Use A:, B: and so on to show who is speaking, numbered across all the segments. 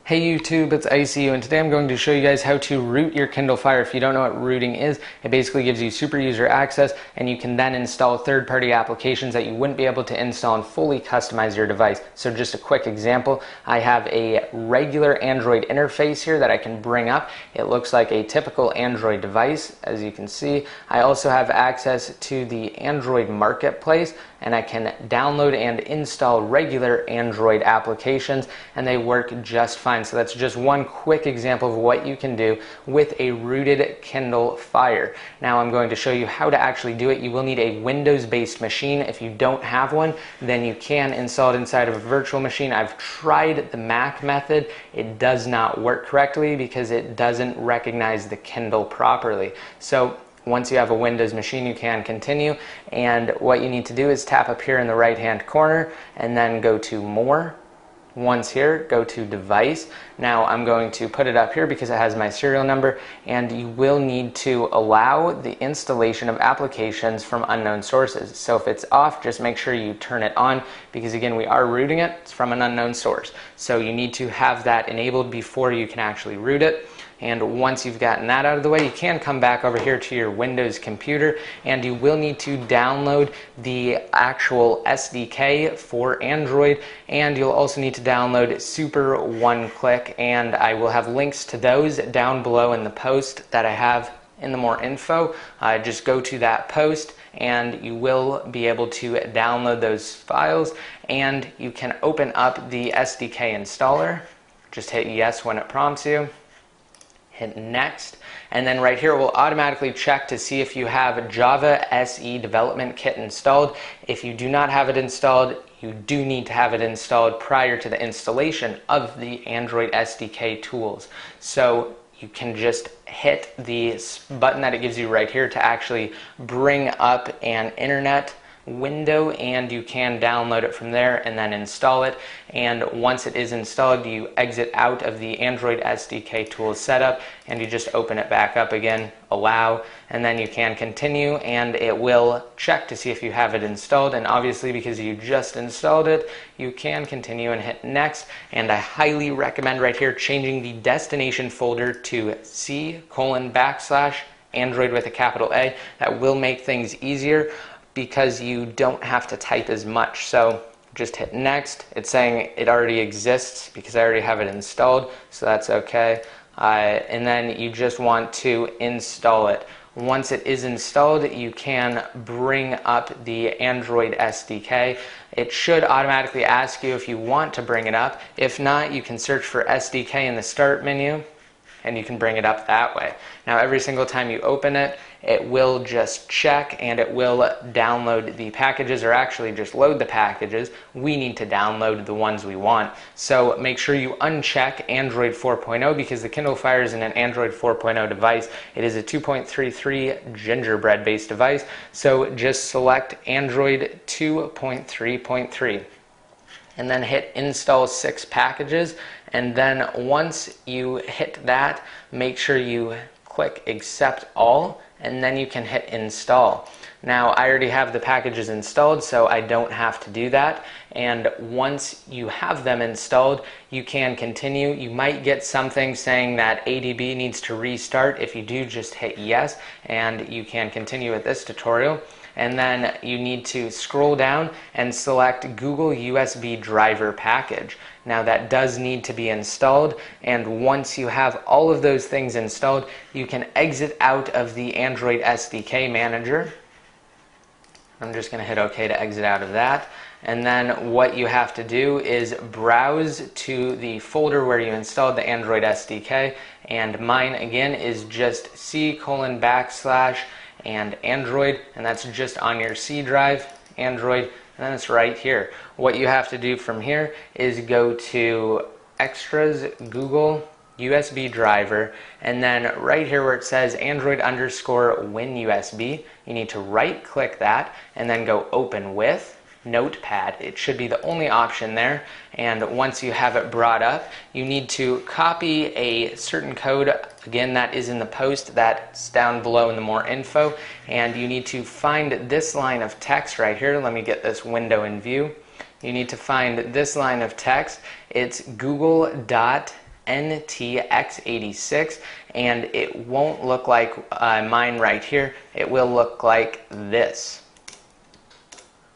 A: Hey YouTube, it's ICU, and today I'm going to show you guys how to root your Kindle Fire. If you don't know what rooting is, it basically gives you super user access, and you can then install third-party applications that you wouldn't be able to install and fully customize your device. So just a quick example, I have a regular Android interface here that I can bring up. It looks like a typical Android device, as you can see. I also have access to the Android marketplace, and I can download and install regular Android applications, and they work just fine. So that's just one quick example of what you can do with a rooted Kindle Fire. Now I'm going to show you how to actually do it. You will need a Windows-based machine. If you don't have one, then you can install it inside of a virtual machine. I've tried the Mac method. It does not work correctly because it doesn't recognize the Kindle properly. So once you have a Windows machine, you can continue, and what you need to do is tap up here in the right hand corner and then go to More. Once here, go to Device. Now I'm going to put it up here because it has my serial number, and you will need to allow the installation of applications from unknown sources. So if it's off, just make sure you turn it on, because again, we are rooting it. It's from an unknown source. So you need to have that enabled before you can actually root it. And once you've gotten that out of the way, you can come back over here to your Windows computer, and you will need to download the actual SDK for Android, and you'll also need to download Super One Click, and I will have links to those down below in the post that I have in the more info. Just go to that post and you will be able to download those files, and you can open up the SDK installer. Just hit yes when it prompts you. Hit next, and then right here it will automatically check to see if you have Java SE Development Kit installed. If you do not have it installed, you do need to have it installed prior to the installation of the Android SDK tools. So you can just hit the button that it gives you right here to actually bring up an internet window, and you can download it from there and then install it. And once it is installed, you exit out of the Android SDK tools setup and you just open it back up again, allow, and then you can continue, and it will check to see if you have it installed. And obviously, because you just installed it, you can continue and hit next. And I highly recommend right here changing the destination folder to C:\Android with a capital A. That will make things easier, because you don't have to type as much. So just hit next. It's saying it already exists because I already have it installed, so that's okay. And then you just want to install it. Once it is installed, you can bring up the Android SDK. It should automatically ask you if you want to bring it up. If not, you can search for SDK in the start menu, and you can bring it up that way. Now every single time you open it, it will just check and it will download the packages, or actually just load the packages. We need to download the ones we want. So make sure you uncheck Android 4.0, because the Kindle Fire isn't an Android 4.0 device. It is a 2.33 Gingerbread based device. So just select Android 2.3.3. and then hit install 6 packages, and then once you hit that, make sure you click accept all, and then you can hit install. Now I already have the packages installed, so I don't have to do that. And once you have them installed, you can continue. You might get something saying that ADB needs to restart. If you do, just hit yes, and you can continue with this tutorial. And then you need to scroll down and select Google USB driver package. Now that does need to be installed, and once you have all of those things installed, you can exit out of the Android SDK manager. I'm just going to hit OK to exit out of that. And then what you have to do is browse to the folder where you installed the Android SDK, and mine again is just C:\and Android, and that's just on your C drive, Android, and then it's right here. What you have to do from here is go to Extras, Google USB driver, and then right here where it says Android_WinUSB, you need to right click that and then go open with Notepad. It should be the only option there, and once you have it brought up, you need to copy a certain code. Again, that is in the post that's down below in the more info, and you need to find this line of text right here. Let me get this window in view. You need to find this line of text. It's Google ntx86, and it won't look like mine right here. It will look like this.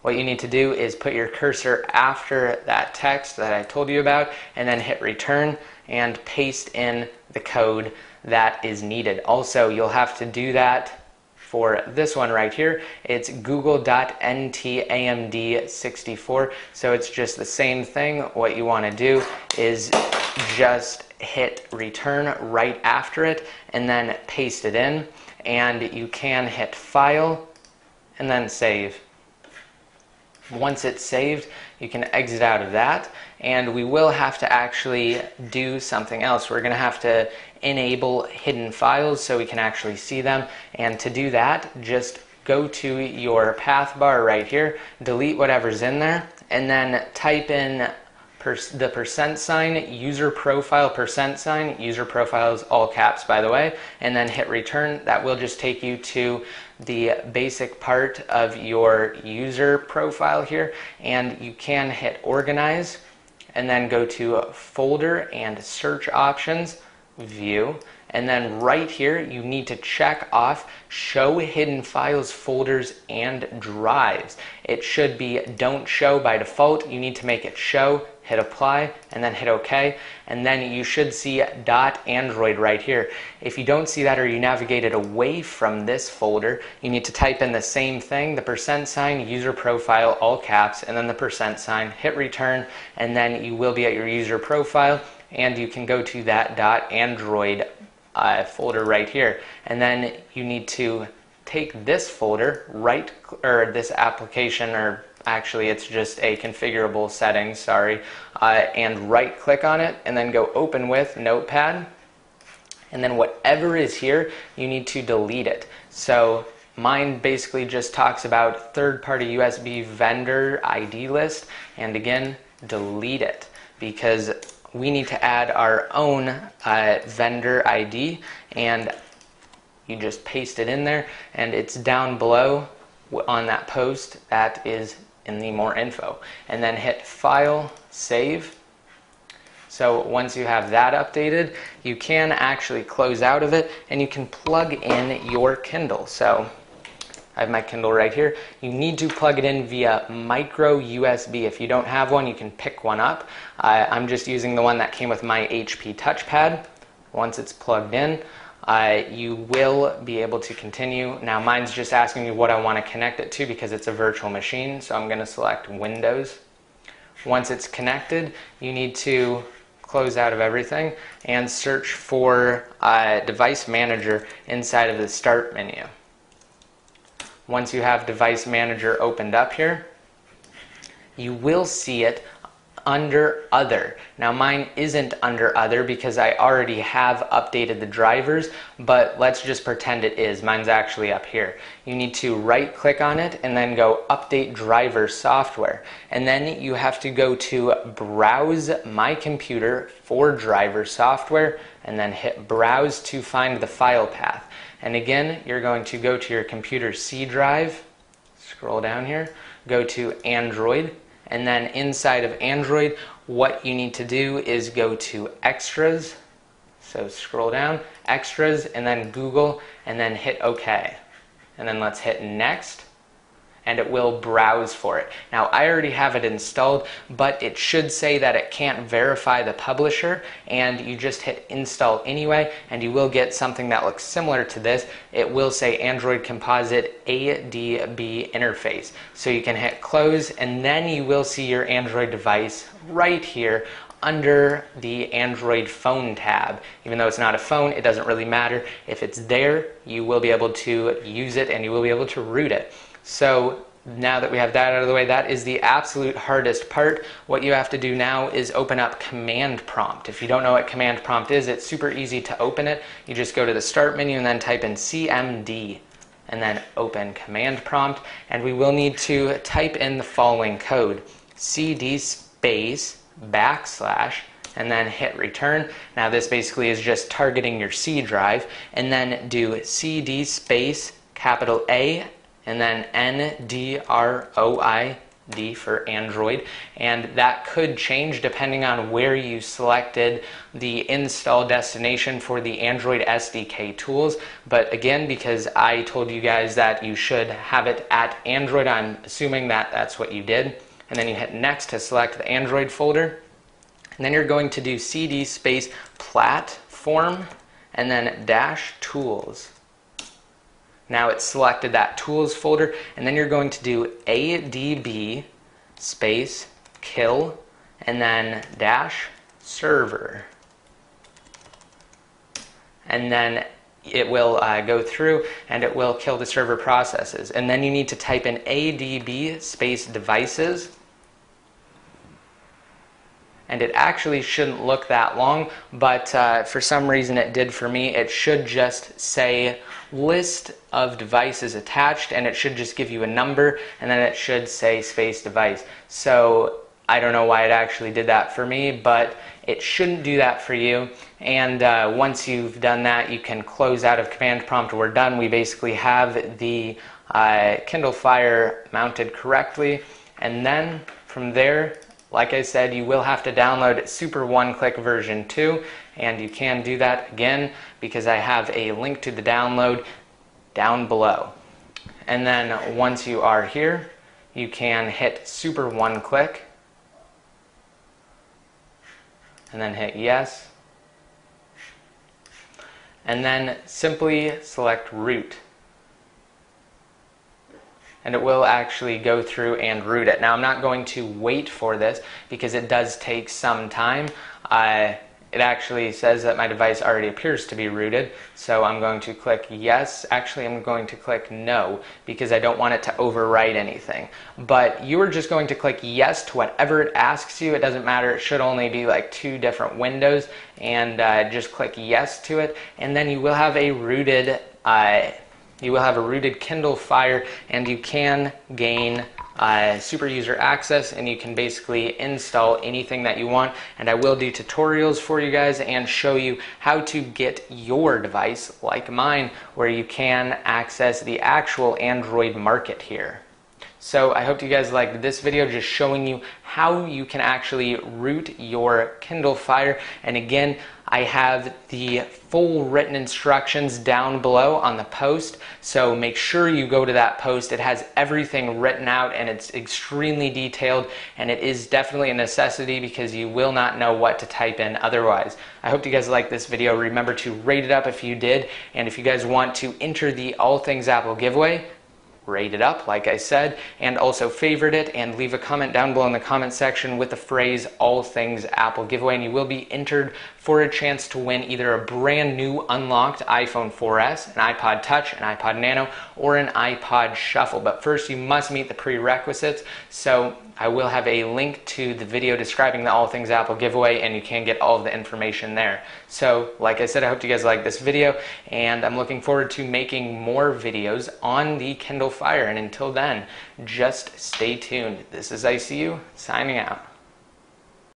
A: What you need to do is put your cursor after that text that I told you about, and then hit return and paste in the code that is needed. Also, you'll have to do that for this one right here. It's google.ntamd64. So it's just the same thing. What you want to do is just hit return right after it and then paste it in. And you can hit file and then save. Once it's saved, you can exit out of that, and we will have to actually do something else. We're going to have to enable hidden files so we can actually see them, and to do that, just go to your path bar right here, delete whatever's in there, and then type in the %, user profile %, user profile is all caps by the way, and then hit return. That will just take you to the basic part of your user profile here, and you can hit organize and then go to folder and search options, view, and then right here you need to check off show hidden files, folders, and drives. It should be don't show by default. You need to make it show, hit apply, and then hit OK, and then you should see .android right here. If you don't see that or you navigated away from this folder, you need to type in the same thing, the %, user profile, all caps, and then the %, hit return, and then you will be at your user profile, and you can go to that .android folder right here, and then you need to take this folder, or this application, or actually it's just a configurable setting, sorry, and right click on it and then go open with Notepad, and then whatever is here you need to delete it. So mine basically just talks about third-party USB vendor ID list, and again, delete it because we need to add our own vendor ID, and you just paste it in there, and it's down below on that post that is in the more info, and then hit file, save. So once you have that updated, you can actually close out of it and you can plug in your Kindle. So I have my Kindle right here. You need to plug it in via micro USB. If you don't have one, you can pick one up. I'm just using the one that came with my HP touchpad. Once it's plugged in, you will be able to continue. Now mine's just asking me what I want to connect it to because it's a virtual machine, so I'm going to select Windows. Once it's connected, you need to close out of everything and search for Device Manager inside of the Start menu. Once you have Device Manager opened up here, you will see it under Other. Now mine isn't under Other because I already have updated the drivers, but let's just pretend it is. Mine's actually up here. You need to right click on it and then go Update Driver Software. And then you have to go to Browse My Computer for Driver Software and then hit Browse to find the file path. And again, you're going to go to your computer C drive, scroll down here, go to Android, and then inside of Android, what you need to do is go to Extras, so scroll down, Extras, and then Google, and then hit OK. And then let's hit Next, and it will browse for it. Now I already have it installed, but it should say that it can't verify the publisher, and you just hit install anyway, and you will get something that looks similar to this. It will say Android Composite ADB interface. So you can hit close, and then you will see your Android device right here under the Android phone tab. Even though it's not a phone, it doesn't really matter. If it's there, you will be able to use it and you will be able to root it. So now that we have that out of the way, that is the absolute hardest part. What you have to do now is open up Command Prompt. If you don't know what Command Prompt is, it's super easy to open it. You just go to the Start menu and then type in CMD and then open Command Prompt, and we will need to type in the following code: CD space / and then hit return. Now this basically is just targeting your C drive, and then do CD space capital A and then NDROID D for Android, and that could change depending on where you selected the install destination for the Android SDK tools. But again, because I told you guys that you should have it at Android, I'm assuming that that's what you did. And then you hit next to select the Android folder. And then you're going to do CD space platform and then dash tools. Now it's selected that tools folder, and then you're going to do ADB space kill and then dash server. And then it will go through and it will kill the server processes. And then you need to type in ADB space devices. And it actually shouldn't look that long, but for some reason it did for me. It should just say list of devices attached, and it should just give you a number, and then it should say space device. So I don't know why it actually did that for me, but it shouldn't do that for you. And once you've done that, you can close out of command prompt. We're done. We basically have the Kindle Fire mounted correctly, and then from there, like I said, you will have to download Super One-Click version 2, and you can do that again because I have a link to the download down below. And then once you are here, you can hit Super One-Click and then hit yes, and then simply select root. And it will actually go through and root it. Now I'm not going to wait for this because it does take some time. It actually says that my device already appears to be rooted, so I'm going to click yes. Actually, I'm going to click no because I don't want it to overwrite anything. But you are just going to click yes to whatever it asks you. It doesn't matter. It should only be like 2 different windows, and just click yes to it, and then you will have a rooted Kindle Fire, and you can gain super user access, and you can basically install anything that you want. And I will do tutorials for you guys and show you how to get your device, like mine, where you can access the actual Android market here. So I hope you guys liked this video, just showing you how you can actually root your Kindle Fire. And again, I have the full written instructions down below on the post, so make sure you go to that post. It has everything written out and it's extremely detailed, and it is definitely a necessity because you will not know what to type in otherwise. I hope you guys liked this video. Remember to rate it up if you did, and if you guys want to enter the All Things Apple giveaway, rate it up, like I said, and also favorite it, and leave a comment down below in the comment section with the phrase All Things Apple giveaway, and you will be entered for a chance to win either a brand new unlocked iPhone 4S, an iPod Touch, an iPod Nano, or an iPod Shuffle. But first you must meet the prerequisites, so I will have a link to the video describing the All Things Apple giveaway, and you can get all of the information there. So like I said, I hope you guys like this video, and I'm looking forward to making more videos on the Kindle Fire. And until then, just stay tuned. This is ICU signing out.